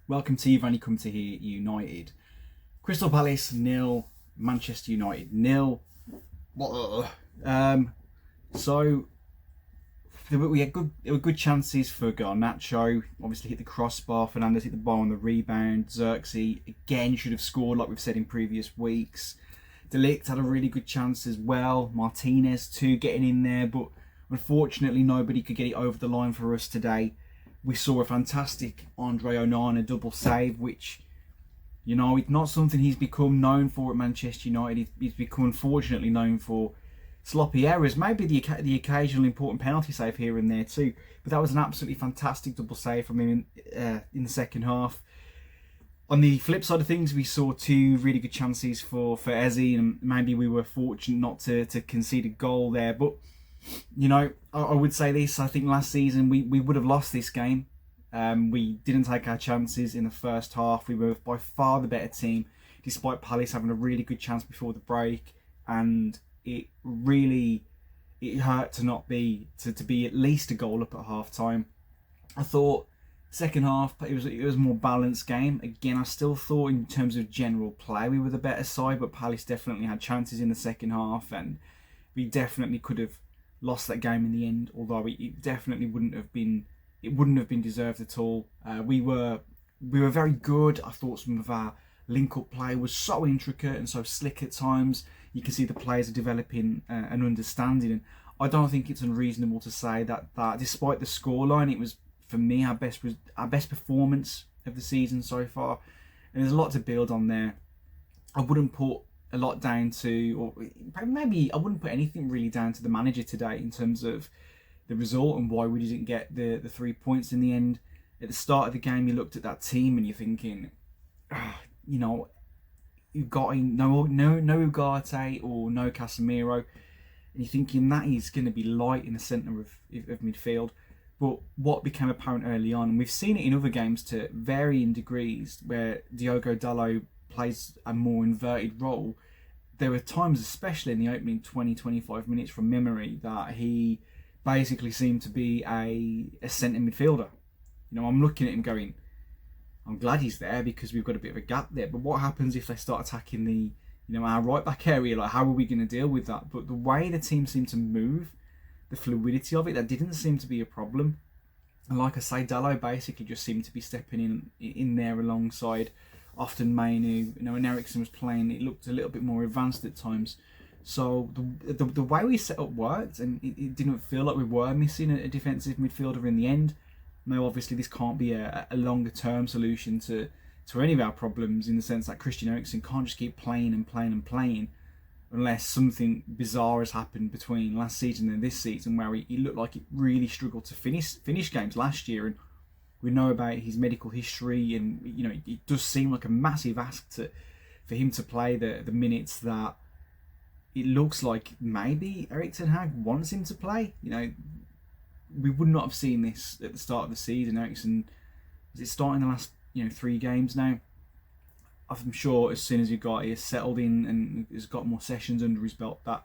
Welcome to You've Only Come to Hear United. Crystal Palace 0, Manchester United 0. So there were good chances for Garnacho. Obviously hit the crossbar. Fernandes hit the bar on the rebound. Xerxes again should have scored, like we've said in previous weeks. De Ligt had a really good chance as well. Martinez too getting in there, but unfortunately nobody could get it over the line for us today. We saw a fantastic Andre Onana double save, which, you know, it's not something he's become known for at Manchester United. He's become, unfortunately, known for sloppy errors. Maybe the occasional important penalty save here and there too. But that was an absolutely fantastic double save from him in the second half. On the flip side of things, we saw two really good chances for Eze, and maybe we were fortunate not to concede a goal there. But, you know, I would say this. I think last season we would have lost this game. We didn't take our chances in the first half. We were by far the better team, despite Palace having a really good chance before the break. And it hurt to not be to be at least a goal up at half time. I thought second half it was a more balanced game. Again, I still thought in terms of general play we were the better side, but Palace definitely had chances in the second half, and we definitely could have lost that game in the end. Although it definitely wouldn't have been deserved at all. We were very good. I thought some of our link-up play was so intricate and so slick at times. You can see the players are developing an understanding, and I don't think it's unreasonable to say that despite the scoreline, it was, for me, our best performance of the season so far. And there's a lot to build on there. I wouldn't put a lot down to, or maybe I wouldn't put anything really down to the manager today in terms of the result and why we didn't get the 3 points in the end. At the start of the game, you looked at that team and you're thinking, you know, you've got no Ugarte or no Casemiro, and you're thinking that is going to be light in the centre of midfield. But what became apparent early on, and we've seen it in other games to varying degrees, where Diogo Dalot plays a more inverted role, there were times, especially in the opening 20-25 minutes from memory, that he basically seemed to be a centre midfielder. You know, I'm looking at him going, I'm glad he's there because we've got a bit of a gap there. But what happens if they start attacking our right back area? Like, how are we going to deal with that? But the way the team seemed to move, the fluidity of it, that didn't seem to be a problem. And like I say, Dalot basically just seemed to be stepping in there alongside often Mainu. You know, when Eriksen was playing, it looked a little bit more advanced at times. So the way we set up worked, and it didn't feel like we were missing a defensive midfielder in the end. Now, obviously, this can't be a longer term solution to any of our problems, in the sense that Christian Eriksen can't just keep playing and playing and playing unless something bizarre has happened between last season and this season, where he looked like he really struggled to finish games last year. And we know about his medical history, and you know, it does seem like a massive ask for him to play the minutes that it looks like maybe Erik ten Hag wants him to play. You know, we would not have seen this at the start of the season. Eriksen, is it starting the last 3 games now? I'm sure as soon as he has settled in and has got more sessions under his belt, that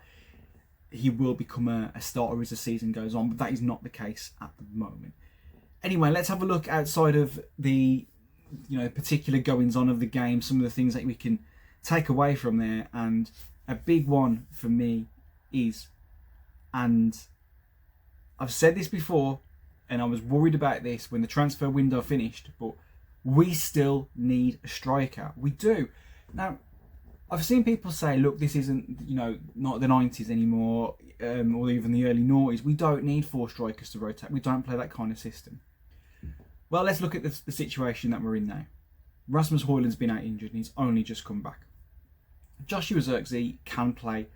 he will become a starter as the season goes on. But that is not the case at the moment. Anyway, let's have a look outside of the particular goings on of the game. Some of the things that we can take away from there, and a big one for me is, and I've said this before, and I was worried about this when the transfer window finished, but we still need a striker. We do. Now, I've seen people say, look, this isn't, not the 90s anymore, or even the early noughties. We don't need 4 strikers to rotate. We don't play that kind of system. Well, let's look at the situation that we're in now. Rasmus Højlund's been out injured and he's only just come back. Joshua Xerxes can play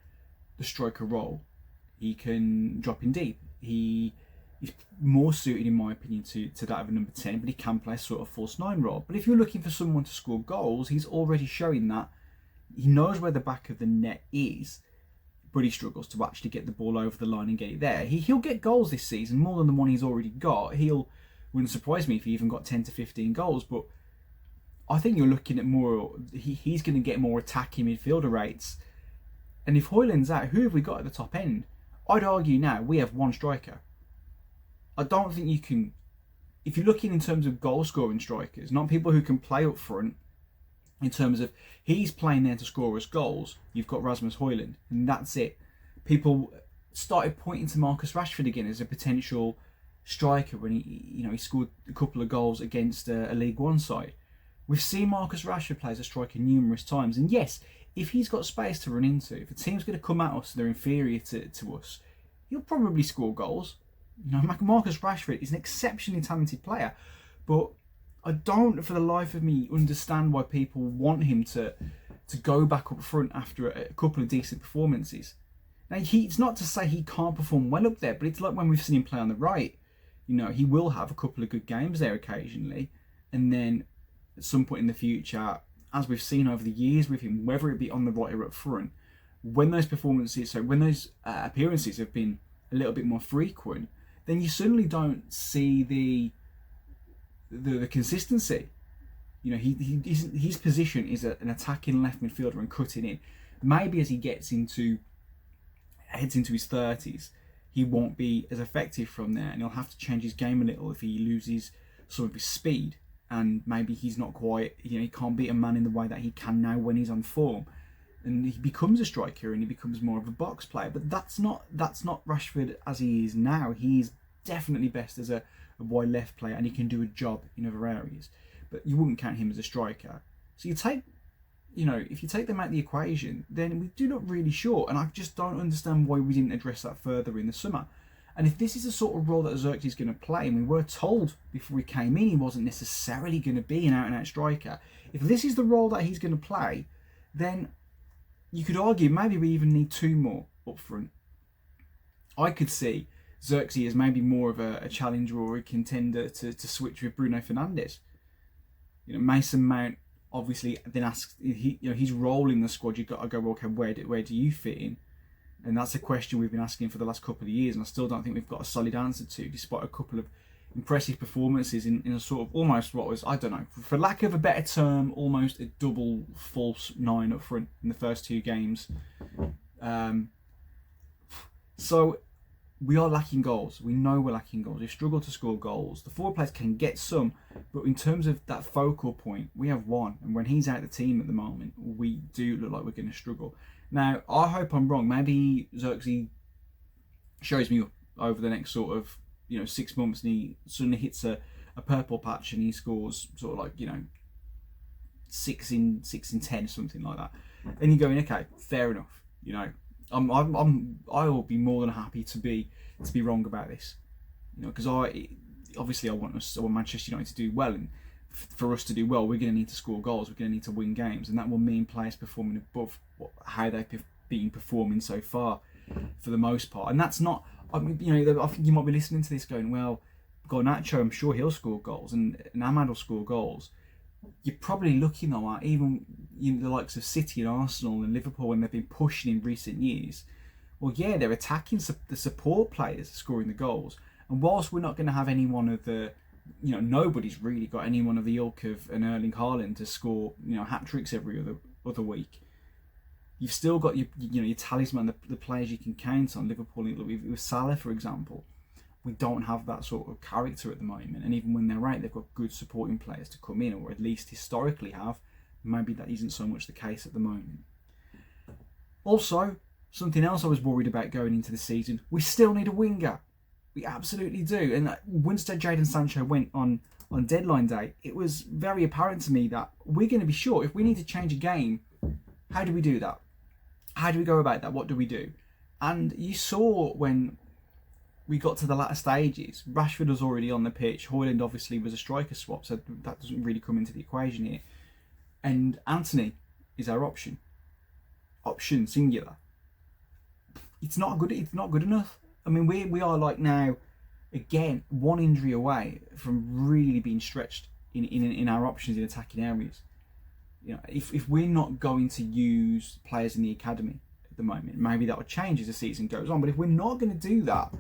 the striker role. He can drop in deep. He is more suited, in my opinion, to that of a number 10, but he can play a sort of false 9 role. But if you're looking for someone to score goals, he's already showing that he knows where the back of the net is, but he struggles to actually get the ball over the line and get it there. He'll get goals this season, more than the one he's already got. Wouldn't surprise me if he even got 10 to 15 goals, but I think you're looking at more, he's going to get more attacking midfielder rates. And if Højlund's out, who have we got at the top end? I'd argue now we have 1 striker. I don't think you can if you're looking in terms of goal scoring strikers, not people who can play up front, in terms of he's playing there to score us goals, you've got Rasmus Højlund, and that's it. People started pointing to Marcus Rashford again as a potential striker when he scored a couple of goals against a League One side. We've seen Marcus Rashford play as a striker numerous times, and yes, if he's got space to run into, if a team's going to come at us and they're inferior to us, he'll probably score goals. Marcus Rashford is an exceptionally talented player, but I don't, for the life of me, understand why people want him to go back up front after a couple of decent performances. Now, it's not to say he can't perform well up there, but it's like when we've seen him play on the right. He will have a couple of good games there occasionally, and then at some point in the future, as we've seen over the years with him, whether it be on the right or up front, when those appearances have been a little bit more frequent, then you suddenly don't see the consistency. His position is an attacking left midfielder and cutting in. Maybe as he heads into his 30s, he won't be as effective from there, and he'll have to change his game a little if he loses some of his speed, and maybe he's not quite, he can't beat a man in the way that he can now when he's on form, and he becomes a striker and he becomes more of a box player. But that's not Rashford as he is now. He's definitely best as a wide left player, and he can do a job in other areas, but you wouldn't count him as a striker. So if you take them out of the equation, then we're not really sure, and I just don't understand why we didn't address that further in the summer. And if this is the sort of role that Xerxes is going to play, and we were told before he came in he wasn't necessarily going to be an out-and-out striker, if this is the role that he's going to play, then you could argue maybe we even need two more up front. I could see Xerxes as maybe more of a challenger or a contender to switch with Bruno Fernandes. Mason Mount obviously then asks, his role in the squad, you've got to go, okay, where do you fit in? And that's a question we've been asking for the last couple of years, and I still don't think we've got a solid answer to, despite a couple of impressive performances in a sort of almost what was, I don't know, for lack of a better term, almost a double false nine up front in the first two games. So we are lacking goals. We know we're lacking goals. We've struggled to score goals. The forward players can get some, but in terms of that focal point, we have one. And when he's out of the team at the moment, we do look like we're going to struggle. Now, I hope I'm wrong. Maybe Xerxes shows me up over the next sort of 6 months, and he suddenly hits a purple patch and he scores sort of like 6 in 10, something like that. And you're going, okay, fair enough. I will be more than happy to be wrong about this, because I want Manchester United to do well, and for us to do well, we're going to need to score goals. We're going to need to win games, and that will mean players performing above how they've been performing so far, for the most part. And that's not. I think you might be listening to this going, well, Garnacho, I'm sure he'll score goals, and Ahmad will score goals. You're probably looking though at even the likes of City and Arsenal and Liverpool when they've been pushing in recent years. Well, yeah, they're attacking the support players scoring the goals. And whilst we're not going to have any one of the, nobody's really got anyone of the ilk of an Erling Haaland to score, hat tricks every other week. You've still got your talisman, the players you can count on. Liverpool with Salah, for example. We don't have that sort of character at the moment, and even when they're out, they've got good supporting players to come in, or at least historically have. Maybe that isn't so much the case at the moment. Also, something else I was worried about going into the season, we still need a winger. We absolutely do. And once Jadon Sancho went on deadline day, it was very apparent to me that we're going to be short. If we need to change a game, how do we do that? How do we go about that? What do we do? And you saw when we got to the latter stages, Rashford was already on the pitch. Højlund obviously was a striker swap, so that doesn't really come into the equation here. And Anthony is our option. Option singular. It's not good enough. I mean, we are like now, again, one injury away from really being stretched in our options in attacking areas. If we're not going to use players in the academy at the moment, maybe that will change as the season goes on. But if we're not going to do that,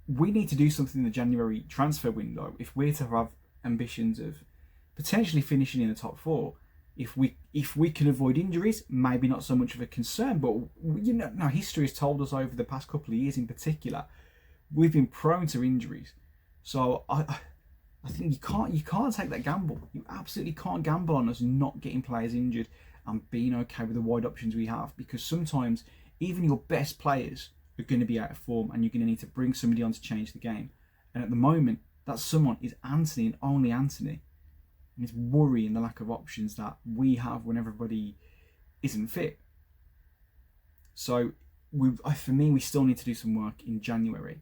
we need to do something in the January transfer window if we're to have ambitions of potentially finishing in the top four. If we can avoid injuries, maybe not so much of a concern, but now history has told us over the past couple of years in particular, we've been prone to injuries. So I think you can't take that gamble. You absolutely can't gamble on us not getting players injured and being okay with the wide options we have, because sometimes even your best players are going to be out of form and you're going to need to bring somebody on to change the game. And at the moment, that someone is Anthony and only Anthony. And it's worrying the lack of options that we have when everybody isn't fit. So for me, we still need to do some work in January.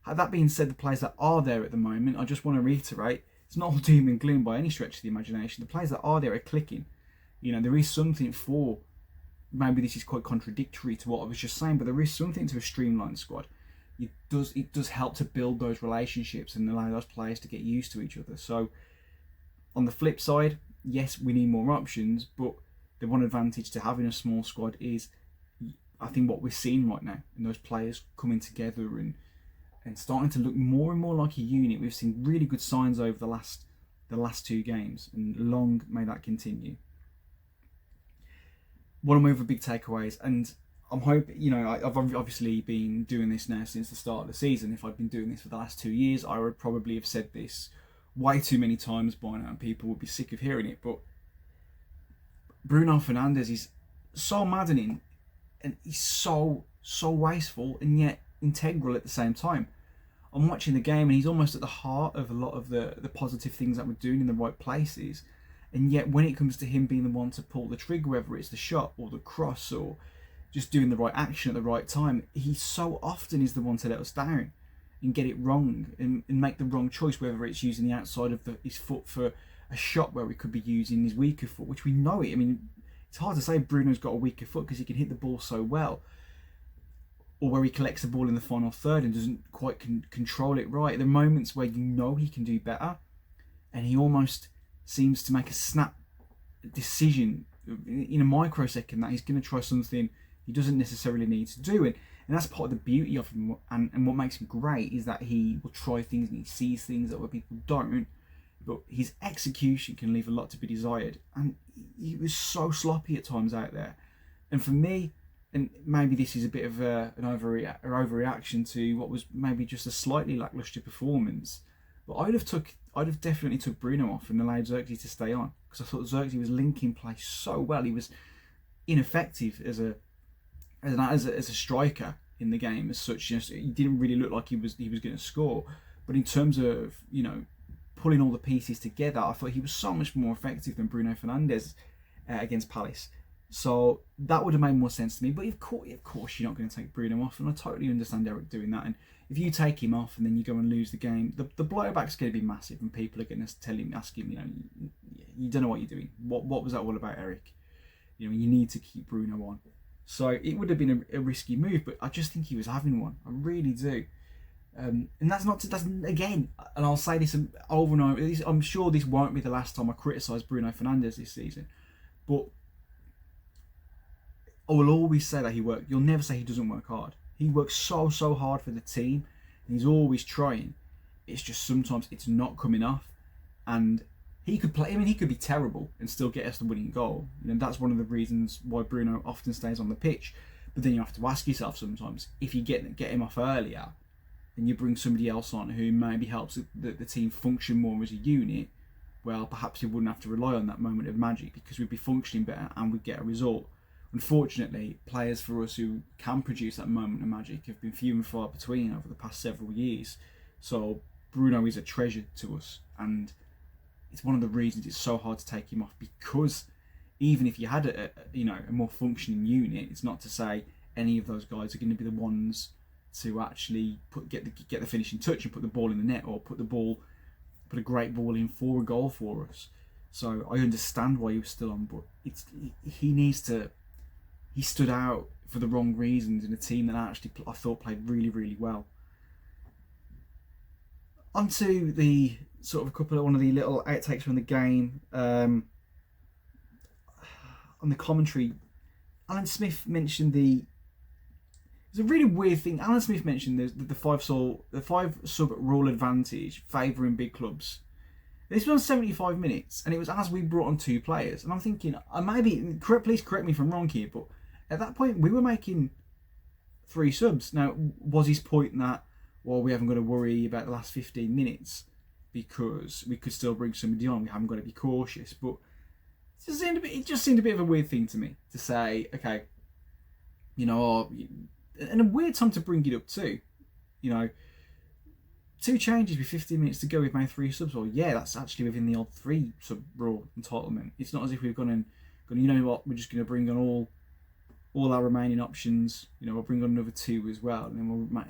That being said, the players that are there at the moment, I just want to reiterate, it's not all doom and gloom by any stretch of the imagination. The players that are there are clicking. You know, there is something for, maybe this is quite contradictory to what I was just saying, but there is something to a streamlined squad. It does help to build those relationships and allow those players to get used to each other. So on the flip side, yes, we need more options, but the one advantage to having a small squad is, I think, what we're seeing right now, and those players coming together and starting to look more and more like a unit. We've seen really good signs over the last 2 games, and long may that continue. Want to move with big takeaways, and I'm hoping, you know, I've obviously been doing this now since the start of the season. If I'd been doing this for the last 2 years, I would probably have said this way too many times by now, and people would be sick of hearing it. But Bruno Fernandes is so maddening, and he's so wasteful, and yet integral at the same time. I'm watching the game and he's almost at the heart of a lot of the positive things that we're doing in the right places, and yet when it comes to him being the one to pull the trigger, whether it's the shot or the cross or just doing the right action at the right time, he so often is the one to let us down and get it wrong and make the wrong choice, whether it's using the outside of his foot for a shot where we could be using his weaker foot, which we know it. I mean, it's hard to say Bruno's got a weaker foot because he can hit the ball so well, or where he collects the ball in the final third and doesn't quite control it right. There are moments where you know he can do better, and he almost seems to make a snap decision in a microsecond that he's going to try something he doesn't necessarily need to do. And that's part of the beauty of him, and what makes him great is that he will try things and he sees things that other people don't, but his execution can leave a lot to be desired. And he was so sloppy at times out there. And for me, and maybe this is a bit of an overreaction to what was maybe just a slightly lacklustre performance, but I'd have definitely took Bruno off and allowed Xerxes to stay on, because I thought Xerxes was linking play so well. He was ineffective as a striker in the game as such. He didn't really look like he was going to score, but in terms of, you know, pulling all the pieces together, I thought he was so much more effective than Bruno Fernandes against Palace. So that would have made more sense to me. But of course you're not going to take Bruno off, and I totally understand Eric doing that. And if you take him off and then you go and lose the game, the blowback's going to be massive, and people are going to ask him, you know, you don't know what you're doing. What was that all about, Eric? You know, you need to keep Bruno on. So it would have been a risky move, but I just think he was having one. I really do. And that's again, and I'll say this over and over. I'm sure this won't be the last time I criticise Bruno Fernandes this season, but I will always say that he worked. You'll never say he doesn't work hard. He works so hard for the team, and he's always trying. It's just sometimes it's not coming off, and he could play. I mean, he could be terrible and still get us the winning goal. You know, that's one of the reasons why Bruno often stays on the pitch. But then you have to ask yourself sometimes, if you get him off earlier, and you bring somebody else on who maybe helps the team function more as a unit, well, perhaps you wouldn't have to rely on that moment of magic, because we'd be functioning better and we'd get a result. Unfortunately, players for us who can produce that moment of magic have been few and far between over the past several years. So Bruno is a treasure to us, and it's one of the reasons it's so hard to take him off, because even if you had a more functioning unit, it's not to say any of those guys are going to be the ones to actually get the finishing touch and put the ball in the net, or put a great ball in for a goal for us. So I understand why he was still on, but he stood out for the wrong reasons in a team that actually I thought played really, really well. Onto the sort of one of the little outtakes from the game. On the commentary, Alan Smith mentioned it's a really weird thing. Alan Smith mentioned the five sub rule advantage favouring big clubs. This was on 75 minutes, and it was as we brought on 2 players. And I'm thinking, please correct me if I'm wrong here, but at that point we were making 3 subs. Now, was his point that, well, we haven't got to worry about the last 15 minutes? because we could still bring somebody on. We haven't got to be cautious. But it just seemed a bit of a weird thing to me to say, okay, you know, and a weird time to bring it up too. You know, 2 changes with 15 minutes to go. We've made 3 subs. Well, yeah, that's actually within the odd 3 sub Raw entitlement. It's not as if we've gone, you know what, we're just going to bring on all our remaining options. You know, we'll bring on another 2 as well, and then we'll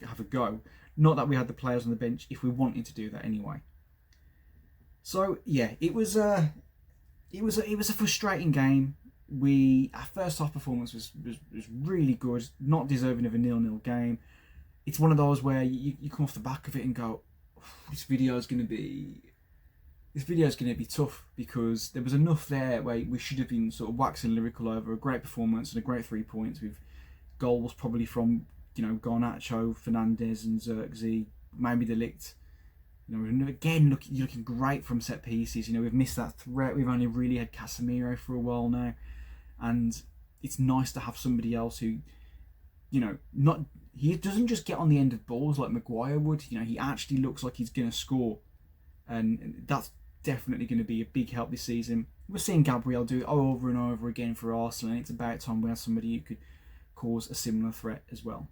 have a go. Not that we had the players on the bench if we wanted to do that anyway. So yeah, it was a frustrating game. Our first half performance was really good, not deserving of a 0-0 game. It's one of those where you come off the back of it and go, this video is going to be tough, because there was enough there where we should have been sort of waxing lyrical over a great performance and a great 3 points, with goals probably from, you know, Garnacho, Fernandez and Xerxes, maybe De Ligt. You know, again, you're looking great from set pieces. You know, we've missed that threat. We've only really had Casemiro for a while now, and it's nice to have somebody else who, you know, he doesn't just get on the end of balls like Maguire would. You know, he actually looks like he's going to score, and that's definitely going to be a big help this season. We're seeing Gabriel do it over and over again for Arsenal, and it's about time we have somebody who could cause a similar threat as well.